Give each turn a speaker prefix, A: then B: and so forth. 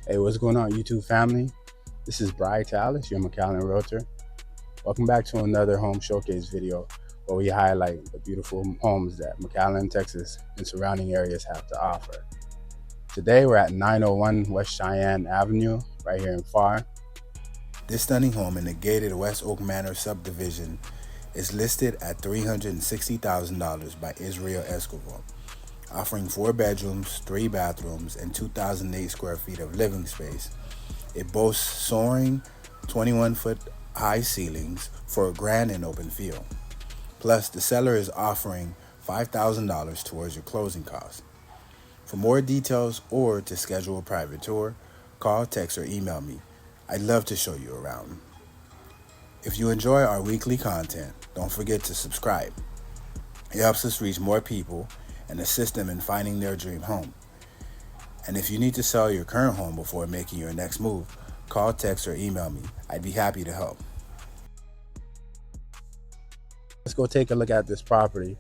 A: Hey, what's going on, YouTube family? This is Bri Tallis, your McAllen Realtor. Welcome back to another home showcase video where we highlight the beautiful homes that McAllen, Texas and surrounding areas have to offer. Today we're at 901 West Cheyenne Avenue, right here in Pharr. This stunning home in the gated West Oak Manor subdivision is listed at $360,000 by Israel Esquivel, offering 4 bedrooms, 3 bathrooms, and 2,008 square feet of living space. It boasts soaring 21-foot high ceilings for a grand and open feel. Plus, the seller is offering $5,000 towards your closing costs. For more details or to schedule a private tour, call, text, or email me. I'd love to show you around. If you enjoy our weekly content, don't forget to subscribe. It helps us reach more people and assist them in finding their dream home. And if you need to sell your current home before making your next move, call, text, or email me. I'd be happy to help. Let's go take a look at this property.